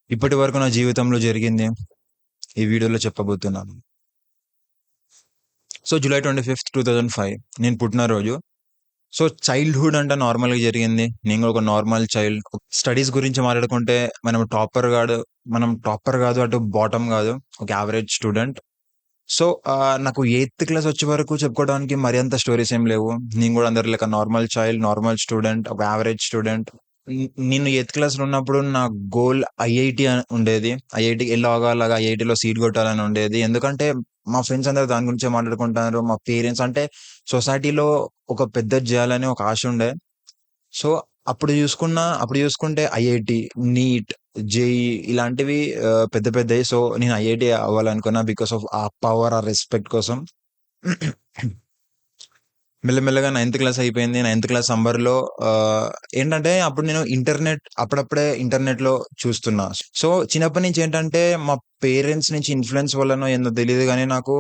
ఇప్పటి వరకు నా జీవితంలో జరిగింది ఈ వీడియోలో చెప్పబోతున్నాను. సో, జూలై 25, 2005 నేను పుట్టినరోజు. సో, చైల్డ్‌హుడ్ అంటే నార్మల్‌గా జరిగింది. నేను కూడా ఒక నార్మల్ చైల్డ్. స్టడీస్ గురించి మాట్లాడుకుంటే మనం టాపర్ గాదు, అటు బాటమ్ గాదు. ఒక యావరేజ్ స్టూడెంట్. సో, నాకు ఎయిత్ క్లాస్ వచ్చే వరకు చెప్పుకోవడానికి మరి అంత స్టోరీస్ ఏం లేవు. నేను గూడా అందరి లెక్క నార్మల్ చైల్డ్, నార్మల్ స్టూడెంట్, ఒక యావరేజ్ స్టూడెంట్. నేను ఎయిత్ క్లాస్‌లో ఉన్నప్పుడు నా గోల్ ఐఐటీ ఉండేది. ఐఐటీకి ఎలాగోలాగా ఐఐటీలో సీట్ కొట్టాలని ఉండేది. ఎందుకంటే మా ఫ్రెండ్స్ అందరూ దాని గురించే మాట్లాడుకుంటున్నారు. మా పేరెంట్స్ అంటే సొసైటీలో ఒక పెద్దది జేయాలని ఒక ఆశ ఉండే. సో, అప్పుడు చూసుకుంటే ఐఐటీ, నీట్, జేఈఈ ఇలాంటివి పెద్ద పెద్దయి. సో, నేను ఐఐటీ అవ్వాలనుకున్నా బికాస్ ఆఫ్ ఆ పవర్, ఆ రెస్పెక్ట్ కోసం. మెల్లమెల్లగా నైన్త్ క్లాస్ అయిపోయింది. నైన్త్ క్లాస్ సమ్మర్‌లో ఏంటంటే అప్పుడు నేను అప్పుడప్పుడే ఇంటర్నెట్‌లో చూస్తున్నా. సో, చిన్నప్పటి నుంచి ఏంటంటే మా పేరెంట్స్ నుంచి ఇన్‌ఫ్లూయెన్స్ వల్లనో ఏందో తెలీదు గానీ నాకు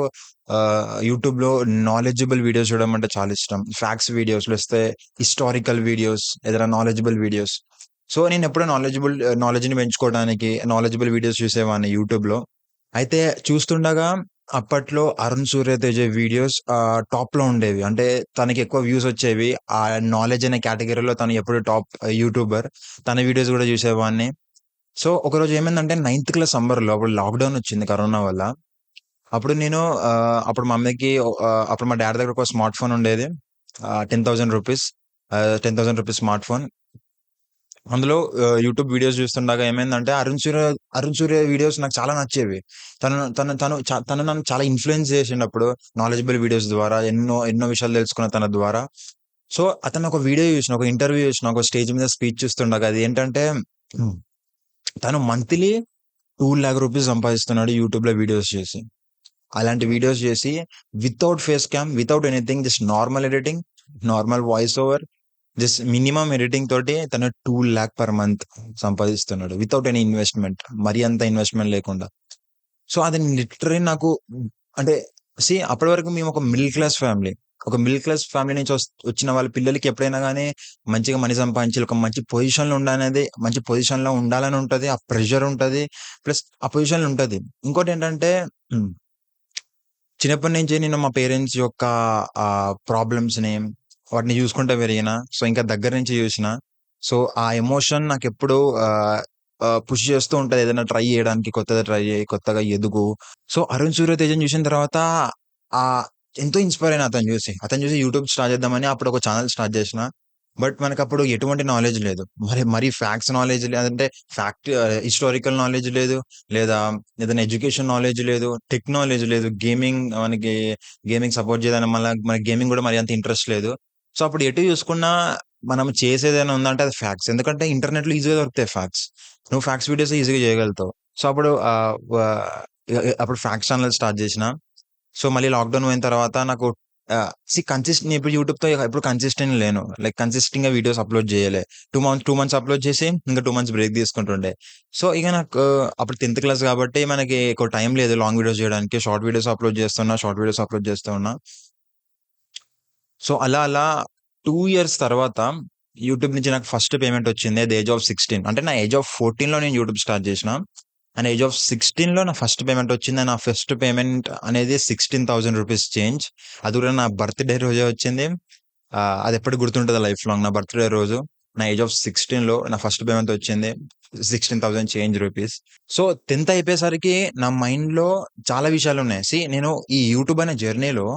యూట్యూబ్‌లో నాలెడ్జబుల్ వీడియోస్ చూడడం అంటే చాలా ఇష్టం. ఫ్యాక్ట్స్ వీడియోస్ లేస్తే హిస్టారికల్ వీడియోస్, ఏదైనా నాలెడ్జబుల్ వీడియోస్. సో, నేనెప్పుడూ నాలెడ్జ్‌ని పెంచుకోవడానికి నాలెడ్జబుల్ వీడియోస్ చూసేవాడిని యూట్యూబ్‌లో. అయితే చూస్తుండగా అప్పట్లో 'అరుణ్ సూర్య తేజ' వీడియోస్ టాప్‌లో ఉండేవి. అంటే తనకెక్కువ వ్యూస్ వచ్చేవి. ఆ నాలెడ్జ్ అనే కేటగరీలో తను ఎప్పుడు టాప్ యూట్యూబర్. తన వీడియోస్ గూడా చూసేవాడిని. సో, ఒకరోజు ఏమైందంటే నైన్త్ క్లాస్ సమ్మర్‌లో అప్పుడు లాక్‌డౌన్ వచ్చింది కరోనా వల్ల. అప్పుడు నేను అప్పుడు మా డ్యాడీ దగ్గర ఒక స్మార్ట్ ఫోన్ ఉండేది. రూ. 10,000 స్మార్ట్ ఫోన్. అందులో యూట్యూబ్ వీడియోస్ చూస్తుండగా ఏమైందంటే, అరుణ్ సూర్య వీడియోస్ నాకు చాలా నచ్చేవి. తను తను తను చ తను నన్ను చాలా ఇన్‌ఫ్లూయెన్స్ చేసిండప్పుడు నాలెడ్జబుల్ వీడియోస్ ద్వారా ఎన్నో ఎన్నో విషయాలు తెలుసుకున్న తన ద్వారా. సో, అతను ఒక వీడియో చూసిన, ఒక ఇంటర్వ్యూ చూసిన, ఒక స్టేజ్ మీద స్పీచ్ ఇస్తుండగా అదేంటంటే హ్మ్. తను మంత్లీ రూ. 2,00,000 సంపాదిస్తున్నాడు యూట్యూబ్‌లో వీడియోస్ చేసి. అలాంటి వీడియోస్ చేసి without face cam, without anything just normal editing, normal voice over, just minimum editing తోటి తను 2,00,000 పర్ మంత్ సంపాదిస్తున్నాడు. Without any investment. మరి అంత ఇన్వెస్ట్‌మెంట్ లేకుండా. సో, అది లిటరల్లీ నాకు అంటే అప్పటి వరకు మేము ఒక మిడిల్ క్లాస్ ఫ్యామిలీ. ఒక మిడిల్ క్లాస్ ఫ్యామిలీ నుంచి వచ్చిన వాళ్ళ పిల్లలకి ఎప్పుడైనా గాని మంచిగా మనీ సంపాదించి ఒక మంచి పొజిషన్‌లో ఉండాలని ఉంటది. ఆ ప్రెషర్ ఉంటది. ప్లస్ ఆ పొజిషన్‌లో ఉంటది. ఇంకోటేంటంటే హ్మ్. చిన్నప్పటి నుంచి నేను మా పేరెంట్స్ యొక్క ప్రాబ్లమ్స్‌ని వాటిని చూసుకుంటూ పెరిగిన. సో, ఇంకా దగ్గర నుంచి చూసిన. సో, ఆ ఎమోషన్ నాకెప్పుడు ఆహ్, ఆహ్, పుష్ చేస్తూ ఉంటది. ఏదైనా ట్రై చేయడానికి కొత్తది ట్రై చేయి, కొత్తగా ఎదుగు. సో, 'అరుణ్ సూర్య తేజ'ని చూసిన తర్వాత ఆహ్, ఎంతో ఇన్‌స్పైర్ అయిన అతన్ని చూసి. అతన్ని చూసి యూట్యూబ్ స్టార్ట్ చేద్దామని అప్పుడు ఒక ఛానెల్ స్టార్ట్ చేసిన. బట్ మనకప్పుడు ఎటువంటి నాలెడ్జ్ లేదు. మరి ఫ్యాక్ట్స్ నాలెడ్జ్ లేదంటే హిస్టారికల్ నాలెడ్జ్ లేదు. లేదా ఏదైనా ఎడ్యుకేషన్ నాలెడ్జ్ లేదు. టెక్ నాలెడ్జ్ లేదు. గేమింగ్ సపోర్ట్ చేయదని మనకి గేమింగ్ గూడా మరి అంత ఇంట్రెస్ట్ లేదు. సో, అప్పుడు ఎటు చూసుకున్నా మనం చేసేదేమైనా ఉందంటే అది ఫ్యాక్ట్స్. ఎందుకంటే ఇంటర్నెట్‌లో ఈజీగా దొరుకుతాయి ఫ్యాక్ట్స్. నువ్వు ఫ్యాక్ట్స్ వీడియోస్ ఈజీగా చేయగలుగుతావు. సో, అప్పుడు ఆహ్, వ అప్పుడు ఫ్యాక్ట్స్ ఛానెల్ స్టార్ట్ చేసిన. సో, మళ్ళీ లాక్‌డౌన్ పోయిన తర్వాత నాకు నేనిప్పుడు యూట్యూబ్‌తో ఎప్పుడు కన్సిస్టెంట్ లేను. లైక్ కన్సిస్టెంట్‌గా వీడియోస్ అప్‌లోడ్ చేయలే. 2 మంత్స్ అప్‌లోడ్ చేసి, ఇంకా 2 మంత్స్ బ్రేక్ తీసుకుంటుండే. సో, ఇక నాకు అప్పుడు 10థ్ క్లాస్ కాబట్టి మనకి ఎక్కువ టైం లేదు లాంగ్ వీడియోస్ చేయడానికి. షార్ట్ వీడియోస్ అప్‌లోడ్ చేస్తూ ఉన్నా. సో, అలా 2 ఇయర్స్ తర్వాత యూట్యూబ్ నుంచి నాకు ఫస్ట్ పేమెంట్ వచ్చింది. At the age of 16. అంటే నా ఏజ్ ఆఫ్ 14లో నేను యూట్యూబ్ స్టార్ట్ చేసిన. అండ్ ఏజ్ ఆఫ్ 16లో నా ఫస్ట్ పేమెంట్ వచ్చింది. అండ్ నా ఫస్ట్ పేమెంట్ అనేది రూ. 16,000 చేంజ్. అది కూడా నా బర్త్‌డే రోజే వచ్చింది. అదెప్పటికి గుర్తుంటది లైఫ్ లాంగ్. నా బర్త్‌డే రోజు నా ఏజ్ ఆఫ్ 16లో నా ఫస్ట్ పేమెంట్ వచ్చింది. 16,000 చేంజ్ రూపీస్. సో, 10థ్ అయిపోయేసరికి నా మైండ్‌లో చాలా విషయాలున్నాయి. నేను ఈ యూట్యూబ్ అనే జర్నీలో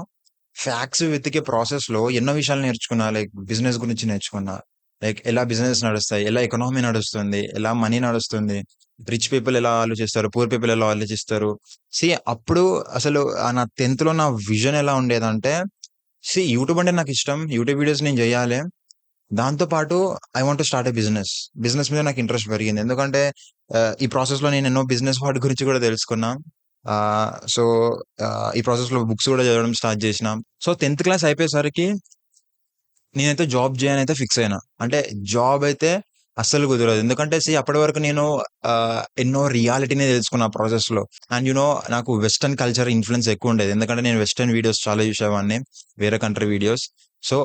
ఫ్యాక్ట్స్ వెతికే ప్రాసెస్‌లో ఎన్నో విషయాలు నేర్చుకున్నా. లైక్ బిజినెస్ గురించి నేర్చుకున్నా. లైక్ ఎలా బిజినెస్ నడుస్తాయి? ఎలా ఎకానమీ నడుస్తుంది? ఎలా మనీ నడుస్తుంది? రిచ్ పీపుల్ ఎలా ఆలోచిస్తారు? పూర్ పీపుల్ ఎలా ఆలోచిస్తారు? అప్పుడు అసలు నా 10థ్‌లో నా విజన్ ఎలా ఉండేదంటే, యూట్యూబ్ అంటే నాకిష్టం. యూట్యూబ్ వీడియోస్ నేను జేయాలి. దాంతో పాటు I want to start a business. Business మీద నాకు ఇంట్రెస్ట్ పెరిగింది. ఎందుకంటే ఈ ప్రాసెస్‌లో నేను ఎన్నో బిజినెస్ వాటి గురించి కూడా తెలుసుకున్నా. ఆహ్, సో, ఈ ప్రాసెస్‌లో బుక్స్ కూడా చదవడం స్టార్ట్ చేసినా. సో, 10థ్ క్లాస్ అయిపోయేసరికి నేనైతే జాబ్ జేయనైతే ఫిక్స్ అయినా. అంటే జాబ్ అయితే అస్సలు కుదరదు. ఎందుకంటే అప్పటి వరకు నేను ఎన్నో రియాలిటీని తెలుసుకున్నా ఆ ప్రాసెస్‌లో. అండ్ నాకు వెస్టర్న్ కల్చర్ ఇన్‌ఫ్లూయెన్స్ ఎక్కువుండేది. ఎందుకంటే నేను వెస్టర్న్ వీడియోస్ చాలా చూసేవాడిని. వేరే కంట్రీ వీడియోస్. సో,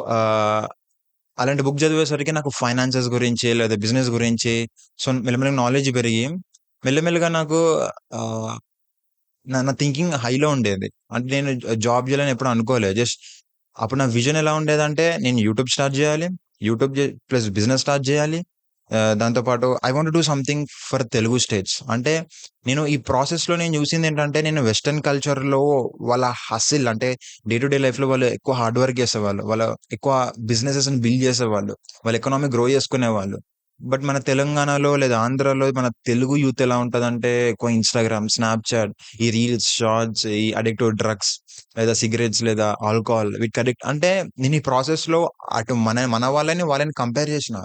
అలాంటి బుక్ చదివేసరికి నాకు ఫైనాన్సెస్ గురించి లేదా బిజినెస్ గురించి సో, మెల్లమెల్లగా నాలెడ్జ్ పెరిగి మెల్లమెల్లగా నాకు ఆహ్, నా థింకింగ్ హైలో ఉండేది. అంటే నేను జాబ్ జేయాలని ఎప్పుడు అనుకోలేదు. జస్ట్ అప్పుడు నా విజన్ ఎలా ఉండేదంటే నేను యూట్యూబ్ స్టార్ట్ జేయాలి. యూట్యూబ్ ప్లస్ బిజినెస్ స్టార్ట్ జేయాలి. దాంతో పాటు I want to do something for Telugu states. అంటే నేను ఈ ప్రాసెస్‌లో నేను చూసిందేంటంటే నేను వెస్టర్న్ కల్చర్‌లో వాళ్ళ హస్సిల్ అంటే డే టు డే లైఫ్‌లో వాళ్ళు ఎక్కువ హార్డ్ వర్క్ చేసేవాళ్ళు. వాళ్ళు ఎక్కువ బిజినెసెస్‌ని బిల్డ్ చేసేవాళ్ళు. వాళ్ళ ఎకానమీ గ్రో చేసుకునేవాళ్ళు. బట్ మన తెలంగాణలో లేదా ఆంధ్రాలో మన తెలుగు యూత్ ఎలా ఉంటదంటే ఎక్కువ ఇన్‌స్టాగ్రామ్, స్నాప్‌చాట్, ఈ రీల్స్, షార్ట్స్, ఈ అడిక్ట్ టు డ్రగ్స్ లేదా సిగరెట్స్ లేదా ఆల్కహాల్ వీటికి అడిక్ట్ అంటే నేను ఈ ప్రాసెస్‌లో అటు మన వాళ్ళని కంపేర్ చేసిన.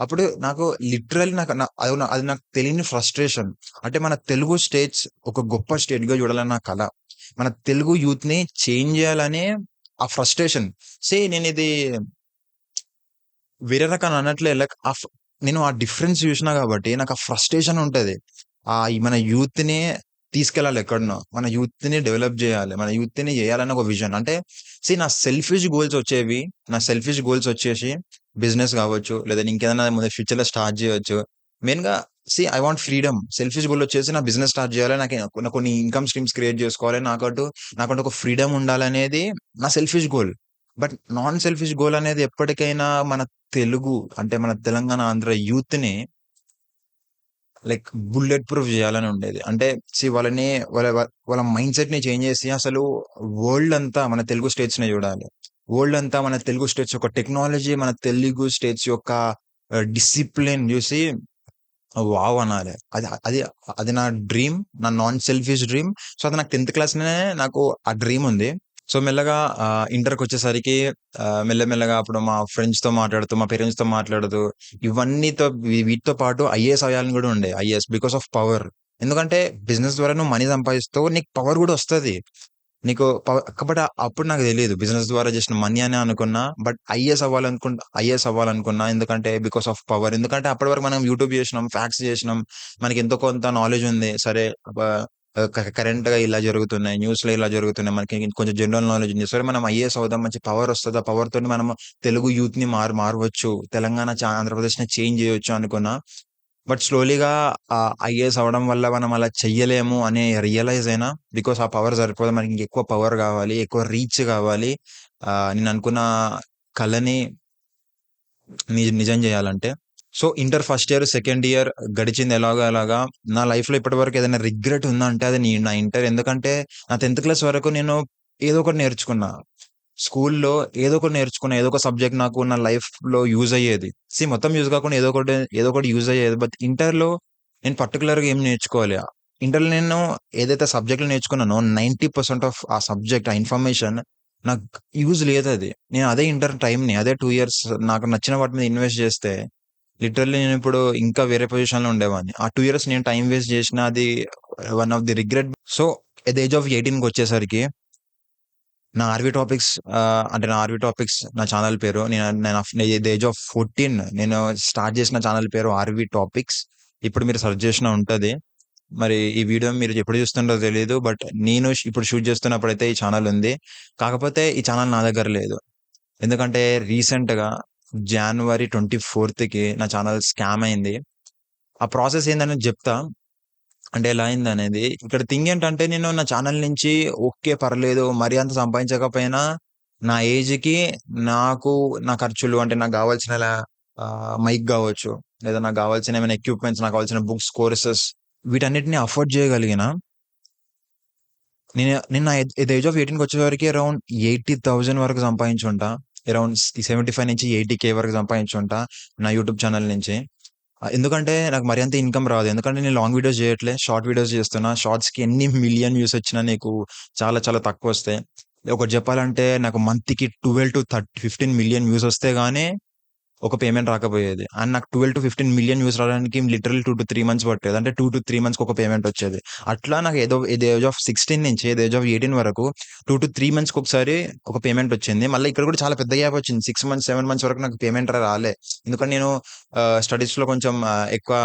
అప్పుడు నాకు లిటరల్లీ నాకు నా అది నాకు తెలియని ఫ్రస్ట్రేషన్. అంటే మన తెలుగు స్టేట్స్ ఒక గొప్ప స్టేట్‌గా చూడాలని నా కల. మన తెలుగు యూత్‌ని చేంజ్ చేయాలని ఆ ఫ్రస్ట్రేషన్. నేనిది వేరే రకంగా అనట్లే. లైక్ నేను ఆ డిఫరెన్స్ చూసినా కాబట్టి నాకు ఆ ఫ్రస్ట్రేషన్ ఉంటది. ఈ మన యూత్‌ని తీసుకెళ్ళాలి ఎక్కడనో. మన యూత్‌ని డెవలప్ జేయాలి. మన యూత్‌ని జేయాలని ఒక విజన్. అంటే నా సెల్ఫిష్ గోల్స్ వచ్చేవి. నా సెల్ఫిష్ గోల్స్ వచ్చేసి బిజినెస్ గావచ్చు, లేదా ఇంకేదైనా ముందు ఫ్యూచర్‌లో స్టార్ట్ జేయొచ్చు. మెయిన్‌గా I want freedom. Selfish goal వచ్చేసి నా బిజినెస్ స్టార్ట్ జేయాలి. నాకు కొన్ని ఇన్‌కమ్ స్ట్రీమ్స్ క్రియేట్ జేసుకోవాలి. నాకంటూ ఒక ఫ్రీడమ్ ఉండాలనేది నా selfish goal. But non selfish goal అనేది ఎప్పటికైనా మన తెలుగు అంటే మన తెలంగాణ, ఆంధ్ర యూత్‌ని లైక్ బుల్లెట్ ప్రూఫ్ జేయాలని ఉండేది. అంటే వాళ్ళని వాళ్ళ మైండ్‌సెట్‌ని చేంజ్ జేసి అసలు వరల్డ్ అంతా మన తెలుగు స్టేట్స్‌నే జూడాలి. వరల్డ్ అంతా మన తెలుగు స్టేట్స్ యొక్క టెక్నాలజీ, మన తెలుగు స్టేట్స్ యొక్క డిసిప్లిన్ జూసి వావ్! అనాలి. అది అది అది నా డ్రీమ్. నా నాన్ సెల్ఫిష్ డ్రీమ్. అది నాకు 10థ్ క్లాస్‌లోనే నాకు ఆ డ్రీమ్ ఉంది. మెల్లగా ఇంటర్‌కొచ్చేసరికి మెల్లమెల్లగా అప్పుడు మా ఫ్రెండ్స్‌తో మాట్లాడుతూ, మా పేరెంట్స్‌తో మాట్లాడుతూ, వీటితో పాటు ఐఏఎస్ అవ్వాలని గూడా ఉండే. IAS because of power. ఎందుకంటే బిజినెస్ ద్వారా నువ్వు మనీ సంపాదిస్తావు. నీకు పవర్ గూడా ఒస్తది. నీకు బట్ అప్పుడు నాకు తెలీదు. బిజినెస్ ద్వారా జస్ట్ మనీ అనే అనుకున్నా. బట్ ఐఏఎస్ అవ్వాలనుకున్నా. ఎందుకంటే బికాస్ ఆఫ్ పవర్. ఎందుకంటే అప్పటి వరకు మనం యూట్యూబ్ జేసినాం, ఫ్యాక్ట్స్ జేసినాం. మనకి ఎంతో కొంత నాలెడ్జ్ ఉంది. సరే బ కరెంట్‌గా ఇలా జరుగుతున్నాయి. న్యూస్‌లో ఇలా జరుగుతున్నాయి. మనకి కొంచెం జనరల్ నాలెడ్జ్ ఉంది. సరే మనం ఐఏఎస్ అవుదాం. మంచి పవర్ వస్తది. ఆ పవర్‌తోని మనము తెలుగు యూత్‌ని మారవచ్చు. తెలంగాణ, ఆంధ్రప్రదేశ్‌ని చేంజ్ జేయొచ్చు అనుకున్నా. బట్ స్లోలీగా ఐఏఎస్ అవ్వడం వల్ల మనం అలా చెయ్యలేము అని రియలైజ్ అయినా. బికాస్ ఆ పవర్ సరిపోదు. మనకి ఇంకెక్కువ పవర్ గావాలి. ఎక్కువ రీచ్ గావాలి. నేను అనుకున్న కలని నిజం జేయాలంటే. Inter first year, second year గడిచింది ఎలాగో అలాగా. నా లైఫ్‌లో ఇప్పటివరకు ఏదైనా రిగ్రెట్ ఉందంటే అది నా ఇంటర్. ఎందుకంటే నా 10థ్ క్లాస్ వరకు నేను ఏదో ఒకటి నేర్చుకున్నా. స్కూల్‌లో ఏదో ఒకటి నేర్చుకున్నా. ఏదో ఒక సబ్జెక్ట్ నాకు నా లైఫ్‌లో యూజ్ అయ్యేది. మొత్తం యూజ్ కాకుండా ఏదో ఒకటి యూజ్ అయ్యేది. బట్ ఇంటర్‌లో నేను పర్టిక్యులర్‌గా ఏం నేర్చుకోవాలి. ఇంటర్‌లో నేను ఏదైతే సబ్జెక్ట్‌లు నేర్చుకున్నానో 90% ఆఫ్ ఆ సబ్జెక్ట్, ఆ ఇన్ఫర్మేషన్ నాకు యూజ్ లేదది. నేను అదే ఇంటర్ టైమ్‌ని అదే 2 ఇయర్స్ నాకు నచ్చిన వాటి మీద ఇన్వెస్ట్ చేస్తే లిటరల్లీ నేనిప్పుడు ఇంకా వేరే పొజిషన్‌లో ఉండేవాడిని. ఆ 2 ఇయర్స్ నేను టైమ్ వేస్ట్ చేసిన అది one of the regret. At the age of 18కొచ్చేసరికి నా ఆర్‌వి టాపిక్స్ అంటే నా ఆర్‌వి టాపిక్స్ నా ఛానెల్ పేరు. ఎట్ ది ఏజ్ ఆఫ్ 14 నేను స్టార్ట్ చేసిన ఛానెల్ పేరు ఆర్‌వి టాపిక్స్. ఇప్పుడు మీరు సెర్చ్ చేసినా ఉంటది. మరి ఈ వీడియో మీరు ఎప్పుడు చూస్తుండో తెలీదు. బట్ నేను ఇప్పుడు షూట్ చేస్తున్నప్పుడైతే ఈ ఛానెల్ ఉంది. కాకపోతే ఈ ఛానెల్ నా దగ్గర లేదు. ఎందుకంటే రీసెంట్‌గా జాన్వరి 24కి నా ఛానెల్ స్కామ్ అయింది. ఆ ప్రాసెస్ ఏందనేది జెప్తా. అంటే ఎలా అయిందనేది. ఇక్కడ థింగ్ ఏంటంటే నేను నా ఛానెల్ నుంచి ఓకే. పర్లేదు. మరీ అంత సంపాదించకపోయినా నా ఏజ్‌కి నాకు నా ఖర్చులు అంటే నాకు గావాల్సిన మైక్ గావచ్చు. లేదా నాకు గావాల్సిన ఏమైనా ఎక్విప్‌మెంట్స్, నాకు కావాల్సిన బుక్స్, కోర్సెస్ వీటన్నిటిని అఫోర్డ్ చేయగలిగిన. నేను నా ఎట్ ది ఏజ్ ఆఫ్ 18కొచ్చేవరకి అరౌండ్ 80,000 వరకు సంపాదించుంటా. అరౌండ్ 75-80K వరకు సంపాదించుంటా నా యూట్యూబ్ ఛానెల్ నుంచి. ఎందుకంటే నాకు మరి అంత ఇన్‌కమ్ రాదు. ఎందుకంటే నేను లాంగ్ వీడియోస్ చేయట్లే. షార్ట్ వీడియోస్ చేస్తున్నా. షార్ట్స్‌కి ఎన్ని మిలియన్ వ్యూస్ వచ్చినా నీకు చాలా చాలా తక్కువొస్తాయి. ఒకటి చెప్పాలంటే నాకు మంత్‌కి 12-15 మిలియన్ వ్యూస్ వస్తే గాని ఒక పేమెంట్ రాకపోయేది. అండ్ నాకు 12-15 మిలియన్ వ్యూస్ రావడానికి లిటరల్లీ 2-3 మంత్స్ పట్టేది. అంటే 2-3 మంత్స్‌కి ఒక పేమెంట్ వచ్చేది. అట్లా నాకు ఎట్ ది ఏజ్ ఆఫ్ 16 నుంచి ఎట్ ది ఏజ్ ఆఫ్ 18 వరకు 2-3 మంత్స్‌కి ఒకసారి ఒక పేమెంట్ వచ్చింది. మళ్ళీ ఇక్కడ కూడా చాలా పెద్ద గ్యాప్ వచ్చింది. 6 మంత్స్, 7 మంత్స్ వరకు నాకు పేమెంట్ రాలే. ఎందుకంటే నేను స్టడీస్‌లో కొంచెం ఎక్కువ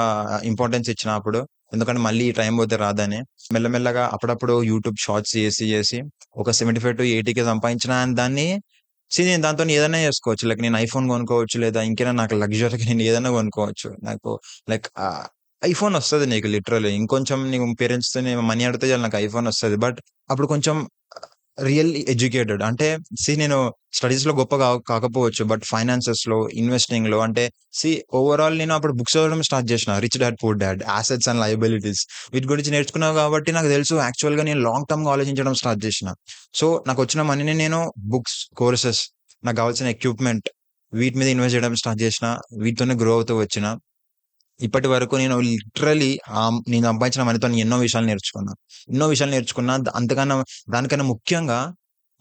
ఇంపార్టెన్స్ ఇచ్చిన అప్పుడు. ఎందుకంటే మళ్ళీ టైం పోతే రాదని. మెల్లమెల్లగా అప్పుడప్పుడు యూట్యూబ్ షార్ట్స్ చేసి ఒక 75-80 సంపాదించిన. అండ్ దాన్ని నేను దాంతోని ఏదైనా చేసుకోవచ్చు. లైక్ నేను ఐఫోన్ కొనుక్కోవచ్చు. లేదా ఇంకేదైనా నాకు లగ్జరీగా నేను ఏదైనా కొనుక్కోవచ్చు. నాకు లైక్ ఐఫోన్ ఒస్తది నీకు లిటరల్లీ. ఇంకొంచెం నీకు పేరెంట్స్‌తోని మనీ అడిగితే చాలు నాకు ఐఫోన్ ఒస్తది. బట్ అప్పుడు కొంచెం రియల్లీ ఎడ్యుకేటెడ్. అంటే నేను స్టడీస్‌లో గొప్ప కాకపోవచ్చు. బట్ ఫైనాన్సెస్‌లో, ఇన్వెస్టింగ్‌లో అంటే ఓవరాల్ నేను అప్పుడు బుక్స్ చదవడం స్టార్ట్ చేసిన. 'Rich dad poor dad', 'assets and liabilities' వీటి గురించి నేర్చుకున్నా కాబట్టి నాకు తెలుసు యాక్చువల్‌గా నేను లాంగ్ టర్మ్‌గా ఆలోచించడం స్టార్ట్ చేసిన. సో, నాకొచ్చిన మనీని నేను బుక్స్, కోర్సెస్, నాకు కావాల్సిన ఎక్విప్‌మెంట్ వీటి మీద ఇన్వెస్ట్ చేయడం స్టార్ట్ చేసిన. వీటితోనే గ్రో అవుతూ వచ్చిన. ఇప్పటి వరకు నేను లిటరల్లీ నేను సంపాదించిన మనీతోని ఎన్నో విషయాలు నేర్చుకున్నా. ఎన్నో విషయాలు నేర్చుకున్నా. అంతకన్నా దానికన్నా ముఖ్యంగా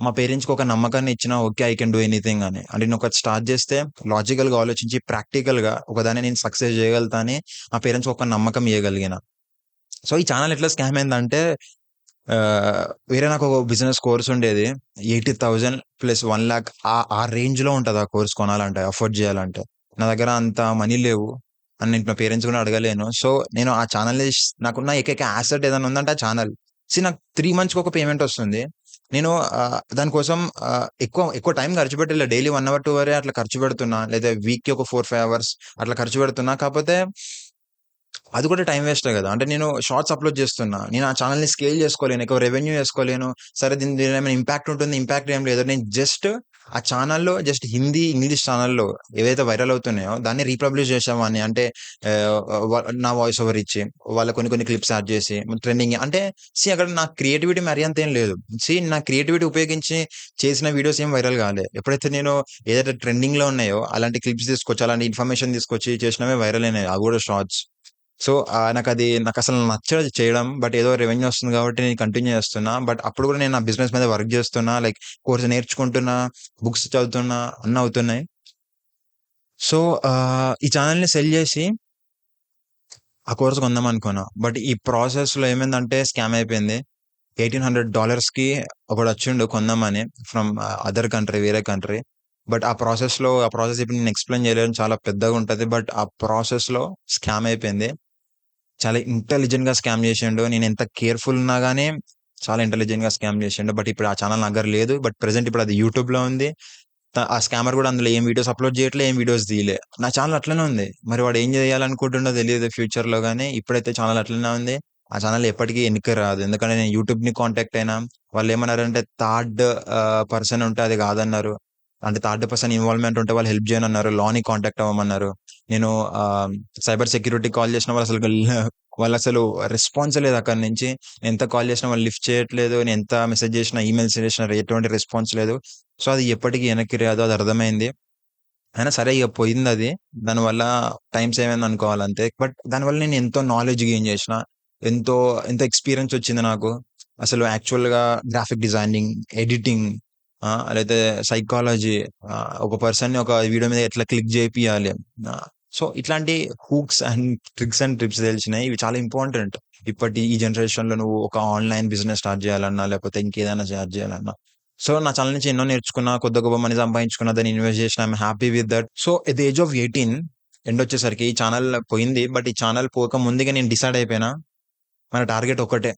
మా పేరెంట్స్‌కి ఒక నమ్మకాన్ని ఇచ్చిన. Okay. I can do anything అని. అంటే నేనొకటి స్టార్ట్ చేస్తే లాజికల్‌గా ఆలోచించి ప్రాక్టికల్‌గా ఒకదాన్ని నేను సక్సెస్ చేయగలుగుతా అని మా పేరెంట్స్‌కి ఒక నమ్మకం ఇయ్యగలిగిన. సో, ఈ ఛానెల్ ఎట్లా స్కామ్ అయిందంటే వేరే నాకొక బిజినెస్ కోర్స్ ఉండేది. 80,000 ప్లస్ 1,00,000 ఆ రేంజ్‌లో ఉంటది ఆ కోర్స్ కొనాలంటే, అఫోర్డ్ చేయాలంటే. నా దగ్గర అంత మనీ లేవు. అండ్ నేను మా పేరెంట్స్ కూడా అడగలేను. సో, నేను ఆ ఛానెల్‌ని నాకున్న ఏకైక యాసెట్ ఏదైనా ఉందంటే ఆ ఛానెల్. నాకు 3 మంత్స్‌కి ఒక పేమెంట్ వస్తుంది. నేను దానికోసం ఎక్కువ ఎక్కువ టైం ఖర్చు పెట్టలే. డైలీ 1 అవర్, 2 అవరే అట్లా ఖర్చు పెడుతున్నా. లేదా వీక్‌కి ఒక 4, 5 అవర్స్ అట్లా ఖర్చు పెడుతున్నా. కాపోతే అది కూడా టైం వేస్టే గదా! అంటే నేను షార్ట్స్ అప్‌లోడ్ చేస్తున్నా. నేను ఆ ఛానెల్‌ని స్కేల్ చేసుకోలేను. ఎక్కువ రెవెన్యూ చేసుకోలేను. సరే దీనిలో ఏమైనా ఇంపాక్ట్ ఉంటుంది. ఇంపాక్ట్ ఏం లేదు. నేను జస్ట్ ఆ ఛానెల్‌లో జస్ట్ హిందీ, ఇంగ్లీష్ ఛానెల్‌లో ఏవైతే వైరల్ అవుతున్నాయో దాన్ని రీపబ్లిష్ చేసేవాడిని. అంటే ఆహ్, నా వాయిస్ ఓవర్ ఇచ్చి, వాళ్ళ కొన్ని కొన్ని క్లిప్స్ యాడ్ చేసి ట్రెండింగ్ అంటే అక్కడ నా క్రియేటివిటీ మరి అంత ఏం లేదు. నా క్రియేటివిటీ ఉపయోగించి చేసిన వీడియోస్ ఏం వైరల్ కాలే. ఎప్పుడైతే నేను ఏదైతే ట్రెండింగ్‌లో ఉన్నాయో అలాంటి క్లిప్స్ తీసుకొచ్చి, అలాంటి ఇన్ఫర్మేషన్ తీసుకొచ్చి చేసినవే వైరల్ అయినాయి. అవి కూడా షార్ట్స్. సో, నాకసలు నచ్చదు చేయడం. బట్ ఏదో రెవెన్యూ వస్తుంది కాబట్టి నేను కంటిన్యూ చేస్తున్నా. బట్ అప్పుడు కూడా నేను నా బిజినెస్ మీద వర్క్ చేస్తున్నా. లైక్ కోర్స్ నేర్చుకుంటున్నా, బుక్స్ చదువుతున్నా, అన్నీ అవుతున్నాయి. సో, ఈ ఛానెల్‌ని సెల్ చేసి ఆ కోర్స్ కొందామనుకున్నా. బట్ ఈ ప్రాసెస్‌లో ఏమైందంటే స్కామ్ అయిపోయింది. $1,800కి ఒకడొచ్చిండు కొందామని ఫ్రమ్ అదర్ కంట్రీ, వేరే కంట్రీ. బట్ ఆ ప్రాసెస్ ఇప్పుడు నేను ఎక్స్‌ప్లెయిన్ చేయలేను. చాలా పెద్దగుంటది. బట్ ఆ ప్రాసెస్‌లో స్కామ్ అయిపోయింది. చాలా ఇంటెలిజెంట్‌గా స్కామ్ చేసిండు. నేనెంత కేర్‌ఫుల్ ఉన్నా గాని, చాలా ఇంటెలిజెంట్‌గా స్కామ్ చేసిండు. బట్ ఇప్పుడు ఆ ఛానెల్ నా దగ్గర లేదు. బట్ ప్రెజెంట్ ఇప్పుడు అది యూట్యూబ్‌లో ఉంది. ఆ స్కామర్ గూడా అందులో ఏం వీడియోస్ అప్‌లోడ్ చేయట్లే, ఏం వీడియోస్ తీయలే. నా ఛానెల్ అట్లనే ఉంది. మరి వాడు ఏం చేయాలనుకుంటుండో తెలీదు ఫ్యూచర్‌లో గాని, ఇప్పుడైతే ఛానెల్ అట్లనే ఉంది. ఆ ఛానెల్ ఎప్పటికి ఎనక్కి రాదు. ఎందుకంటే నేను యూట్యూబ్‌ని కాంటాక్ట్ అయినా. వాళ్ళేమన్నారంటే థర్డ్ పర్సన్ ఉంటే అది కాదన్నారు. అంటే థర్డ్ పర్సన్ ఇన్వాల్వ్‌మెంట్ ఉంటే వాళ్ళు హెల్ప్ చేయనన్నారు. లాని కాంటాక్ట్ అవ్వమన్నారు. నేను ఆహ్, సైబర్ సెక్యూరిటీకి కాల్ చేసినా వాళ్ళసలు రెస్పాన్సే లేదు అక్కడి నుంచి. నేనెంత కాల్ చేసినా వాళ్ళు లిఫ్ట్ చేయట్లేదు. నేనెంత మెసేజ్ చేసినా, ఈమెయిల్స్ చేసినా ఎటువంటి రెస్పాన్స్ లేదు. సో, అది ఎప్పటికి వెనక్కి రాదు అది అర్థమైంది. అయినా సరే ఇగ పోయిందది. దానివల్ల టైమ్ సేవ్ అయిందనుకోవాలంతే. బట్ దానివల్ల నేను ఎంతో నాలెడ్జ్ గెయిన్ చేషిన. ఎంతో ఎంతో ఎక్స్‌పీరియన్స్ వచ్చింది నాకు. అసలు యాక్చువల్‌గా గ్రాఫిక్ డిజైనింగ్, ఎడిటింగ్ లేతే సైకాలజీ ఒక పర్సన్‌ని ఒక వీడియో మీద ఎట్లా క్లిక్ చేపియాలి. సో, ఇట్లాంటి hooks and tricks and tips తెలిసినాయి. ఇవి చాలా ఇంపార్టెంట్. ఈ జనరేషన్‌లో నువ్వు ఒక ఆన్‌లైన్ బిజినెస్ స్టార్ట్ చేయాలన్నా, లేకపోతే ఇంకేదైనా స్టార్ట్ చేయాలన్నా. సో, నా ఛానెల్ నుంచి ఎన్నో నేర్చుకున్నా. కొద్ది గొప్ప మనీ సంపాదించుకున్నా. దాన్ని ఇన్వెస్ట్ చేసినా. I'm happy with that. So, at the age of 18 ఎండొచ్చేసరికి ఈ ఛానెల్ పోయింది. బట్ ఈ ఛానెల్ పోక ముందుగా నేను డిసైడ్ అయిపోయినా. మన టార్గెట్ ఒక్కటే.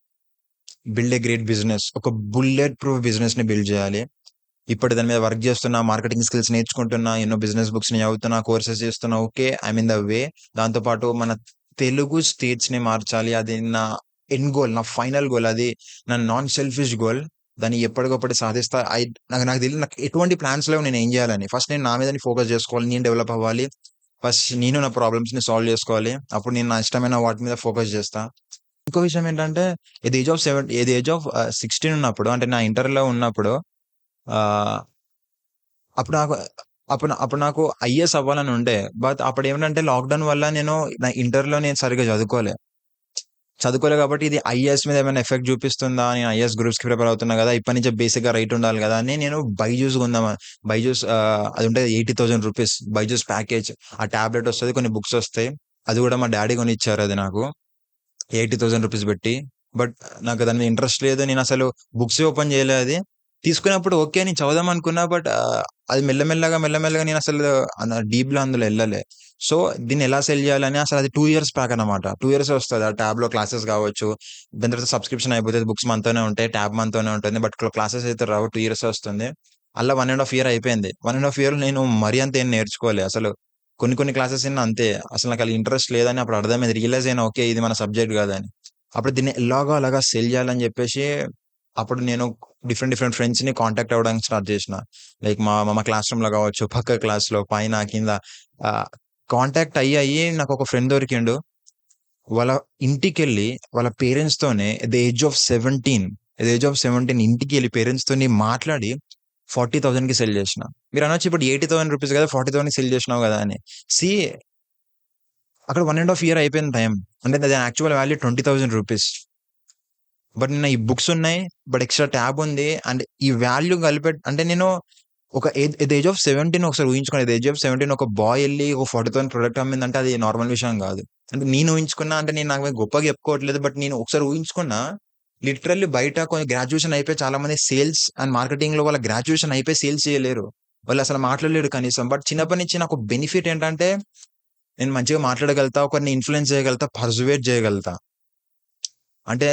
Build a great business. ఒక బుల్లెట్ ప్రూఫ్ బిజినెస్‌ని బిల్డ్ చేయాలి. ఇప్పటి దాని మీద వర్క్ చేస్తున్నా. మార్కెటింగ్ స్కిల్స్ నేర్చుకుంటున్నా. ఎన్నో బిజినెస్ బుక్స్‌ని చదువుతున్నా. కోర్సెస్ చేస్తున్నా. Okay. I'm in the way. దాంతో పాటు మన తెలుగు స్టేట్స్‌ని మార్చాలి. అది నా ఎండ్ గోల్. నా ఫైనల్ గోల్. అది నా నాన్ సెల్ఫిష్ గోల్. దాన్ని ఎప్పటికప్పుడు సాధిస్తా. నాకు నాకు తెలీదు నాకు ఎటువంటి ప్లాన్స్ లేవు నేనేం జేయాలని. ఫస్ట్ నేను నా మీదనే ఫోకస్ జేసుకోవాలి. నేను డెవలప్ అవ్వాలి. ఫస్ట్ నేను నా ప్రాబ్లమ్స్‌ని సాల్వ్ జేసుకోవాలి. అప్పుడు నేను నా ఇష్టమైన వాటి మీద ఫోకస్ జేస్తా. ఇంకో విషయం ఏంటంటే, ఎట్ ది ఏజ్ ఆఫ్ 16 ఉన్నప్పుడు అంటే నా ఇంటర్‌లో ఉన్నప్పుడు ఆహ్, అప్పుడు నాకు అప్పుడు నాకు ఐఏఎస్ అవ్వాలని ఉండే. బట్ అప్పుడేంటంటే లాక్‌డౌన్ వల్ల నా ఇంటర్‌లో నేను సరిగ్గా చదువుకోలే కాబట్టి ఇది ఐఏఎస్ మీద ఏమైనా ఎఫెక్ట్ చూపిస్తుందా? నేను ఐఏఎస్ గ్రూప్స్‌కి ప్రిపేర్ అవుతున్నా గదా! ఇప్పటి నుంచే బేసిక్‌గా రైట్ ఉండాలి గదా! అని నేను బైజూస్ కొందామని అది ఉంటది ₹80,000 బైజూస్ ప్యాకేజ్. ఆ టాబ్లెట్ వస్తది. కొన్ని బుక్స్ వస్తాయి. అది గూడా మా డ్యాడీ కొనిచ్చారు అది నాకు. ₹80,000 పెట్టి. బట్ నాకు దాని మీద ఇంట్రెస్ట్ లేదు. నేనసలు బుక్సే ఓపెన్ చేయలే అది. తీసుకున్నప్పుడు ఓకే. నేను చదువుదాం అనుకున్నా. బట్ అది మెల్లమెల్లగా నేనసలు డీప్‌లో అందులో ఎళ్ళలే. సో, దీన్నెలా సెల్ చేయాలని అసలది 2 ఇయర్స్ ప్యాక్ అన్నమాట. 2 ఇయర్సే వస్తది. ఆ ట్యాబ్‌లో క్లాసెస్ కావచ్చు. దాని తర్వాత సబ్స్క్రిప్షన్ అయిపోతది. బుక్స్ మనతోనే ఉంటాయి. ట్యాబ్ మనతోనే ఉంటుంది. బట్ క్లాసెస్ అయితే రావు. 2 ఇయర్సే వస్తుంది. అలా 1 ½ ఇయర్ అయిపోయింది. 1 ½ ఇయర్‌లో నేను మరీ అంత ఏం నేర్చుకోలే. అసలు కొన్ని కొన్ని క్లాసెస్ ఇన్నా అంతే. అసలు నాకలా ఇంట్రెస్ట్ లేదని అప్పుడు అర్థమైంది. రియలైజ్ అయినా ఓకే. ఇది మన సబ్జెక్ట్ కాదని. అప్పుడు దీన్ని ఎలాగో అలాగా సెల్ చేయాలని చెప్పేసి అప్పుడు నేను డిఫరెంట్ డిఫరెంట్ ఫ్రెండ్స్‌ని కాంటాక్ట్ అవ్వడానికి స్టార్ట్ చేసిన. లైక్ మా మా క్లాస్ రూమ్‌లో కావచ్చు, పక్క క్లాస్‌లో, పైన, కింద ఆహ్, కాంటాక్ట్ అయ్యి నాకొక ఫ్రెండ్ దొరికిండు. వాళ్ళ ఇంటికెళ్ళి వాళ్ళ పేరెంట్స్‌తోనే ఎట్ ది ఏజ్ ఆఫ్ 17 ఇంటికెళ్ళి పేరెంట్స్‌తోని మాట్లాడి 40,000కి సెల్ చేసిన. మీరనొచ్చు ఇప్పుడు రూ. 80,000 కదా! 40,000కి సెల్ చేసినావు కదా! అని. సీ అక్కడ 1 ½ ఇయర్ అయిపోయింది టైం. అంటే దాని యాక్చువల్ వాల్యూ రూ. 20,000. బట్ నిన్న ఈ బుక్స్ ఉన్నాయి. బట్ ఎక్స్‌ట్రా ట్యాబ్ ఉంది. అండ్ ఈ వాల్యూ అంటే నేను ఒక ఎట్ ది ఏజ్ ఆఫ్ 17 ఒకసారి ఊహించుకోండి. ఎట్ ది ఏజ్ ఆఫ్ 17 ఒక బాయ్ ఎళ్లి ఒక 40,000 ప్రొడక్ట్ అమ్మిందంటే అది నార్మల్ విషయం గాదు. అంటే నేను ఊహించుకున్నా అంటే నేను నాకు గొప్పగా చెప్పుకోవట్లేదు. బట్ నేను ఒకసారి ఊహించుకున్నా. లిటరల్లీ బయట గ్రాడ్యుయేషన్ అయిపోయి చాలా మంది సేల్స్ అండ్ మార్కెటింగ్‌లో వాళ్ళ గ్రాడ్యుయేషన్ అయిపోయి సేల్స్ చేయలేరు. వాళ్ళసలు మాట్లాడలేరు కనీసం. బట్ చిన్నప్పటి నుంచి నాకు బెనిఫిట్ ఏంటంటే నేను మంచిగా మాట్లాడగలుగుతా. ఒకరిని ఇన్‌ఫ్లూయెన్స్ చేయగలుగుతా. పర్సువేట్ చేయగలుగుతా. అంటే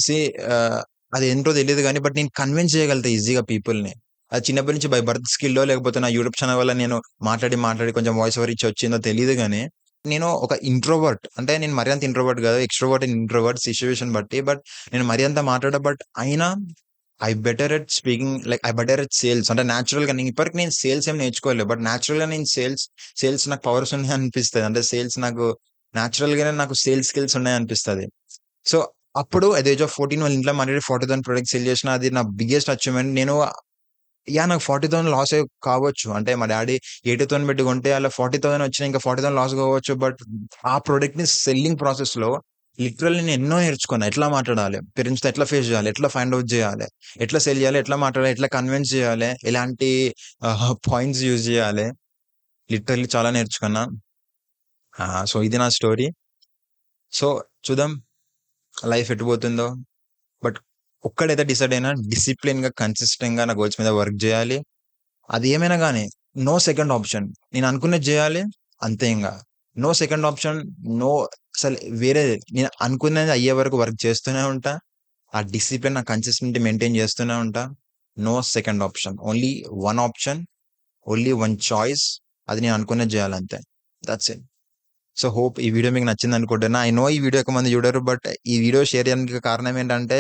సీ ఆహ్, అదేంటో తెలీదు గానీ, బట్ నేను కన్విన్స్ చేయగలుగుతా ఈజీగా పీపుల్‌ని. అది చిన్నప్పటి నుంచి బై బర్త్ స్కిల్లో లేకపోతే నా యూట్యూబ్ ఛానెల్ వల్ల నేను మాట్లాడి కొంచెం వాయిస్ ఓవర్ ఇచ్చి వచ్చిందో తెలీదు గానీ, నేను ఒక ఇంట్రోవర్ట్. అంటే నేను మరీ అంత ఇంట్రోవర్ట్ గాదు. ఎక్స్‌ట్రోవర్ట్ అండ్ ఇంట్రోవర్ట్ సిట్యుయేషన్ బట్టి. బట్ నేను మరీ అంత మాట్లాడ బట్ అయినా ఐ బెటర్ ఎట్ సేల్స్. అంటే నేచురల్‌గా నేను ఇప్పటికి నేను సేల్స్ ఏమి నేర్చుకోలేదు. బట్ నేచురల్‌గా నేను సేల్స్ నాకు పవర్స్ ఉన్నాయనిపిస్తది. అంటే సేల్స్ నాకు నేచురల్‌గానే నాకు సేల్స్ స్కిల్స్ ఉన్నాయనిపిస్తది. సో, అప్పుడు అట్ ది ఏజ్ ఆఫ్ 14 వాళ్ళ ఇంట్లో మాట్లాడి 40,000 ప్రొడక్ట్స్ సెల్ చేసిన. అది నా బిగ్గెస్ట్ అచీవ్‌మెంట్. నేను నాకు 40,000 లాసే కావచ్చు. అంటే మా డ్యాడీ 80,000 పెట్టి కొంటే అలా 40,000 వచ్చినాయి. ఇంకా 40,000 లాస్ కావచ్చు. బట్ ఆ ప్రొడక్ట్‌ని సెల్లింగ్ ప్రాసెస్‌లో లిటరల్లీ నేను ఎన్నో నేర్చుకున్నా. ఎట్లా మాట్లాడాలి? పేరెంట్స్‌తో ఎట్లా ఫేస్ చేయాలి? ఎట్లా ఫైండ్ ఔట్ చేయాలి? ఎట్లా సెల్ చేయాలి? ఎట్లా మాట్లాడాలి? ఎట్లా కన్విన్స్ చేయాలి? ఎలాంటి పాయింట్స్ యూజ్ చేయాలి? లిటరల్లీ చాలా నేర్చుకున్నా. సో, ఇది నా స్టోరీ. సో, చూద్దాం లైఫ్ ఎటు పోతుందో. బట్ ఒక్కడైతే డిసైడ్ అయినా డిసిప్లిన్‌గా, కన్సిస్టెంట్‌గా నా గోల్స్ మీద వర్క్ జేయాలి. అది ఏమైనా గాని నో సెకండ్ ఆప్షన్. నేను అనుకున్నది జేయాలి. అంతే ఇంగ. No second option. నో అసలు వేరేది నేను అనుకున్నది అయ్యే వరకు వర్క్ చేస్తూనే ఉంటా. ఆ డిసిప్లిన్, ఆ కన్సిస్టెన్సీ మెయింటైన్ చేస్తూనే ఉంటా. No second option. Only one option. Only one choice. అది నేను అనుకున్నది జేయాలంతే. That's it. సో, హోప్ ఈ వీడియో మీకు నచ్చిందనుకుంటున్నా. ఐ నో ఈ వీడియో ఎక్కువ మంది చూడరు. బట్ ఈ వీడియో షేర్ చేయడానికి కారణం ఏంటంటే,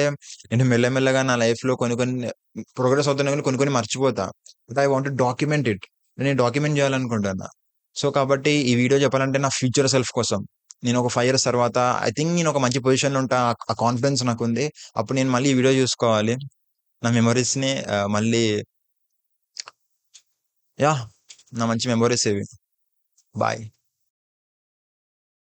నేను మెల్లమెల్లగా నా లైఫ్‌లో కొన్ని కొన్ని ప్రోగ్రెస్ అవుతున్నా గానీ కొన్ని కొన్ని మర్చిపోతా. But I want to document it. నేను డాక్యుమెంట్ చేయాలనుకుంటున్నా. సో, కాబట్టి ఈ వీడియో చెప్పాలంటే నా ఫ్యూచర్ సెల్ఫ్ కోసం. నేను ఒక 5 ఇయర్స్ తర్వాత ఐ థింక్ నేను ఒక మంచి పొజిషన్‌లో ఉంటా. ఆ కాన్ఫిడెన్స్ నాకుంది. అప్పుడు నేను మళ్ళీ ఈ వీడియో చూసుకోవాలి. నా మెమోరీస్‌ని మళ్ళీ యాహ్! నా మంచి మెమోరీస్ ఇవి. బాయ్.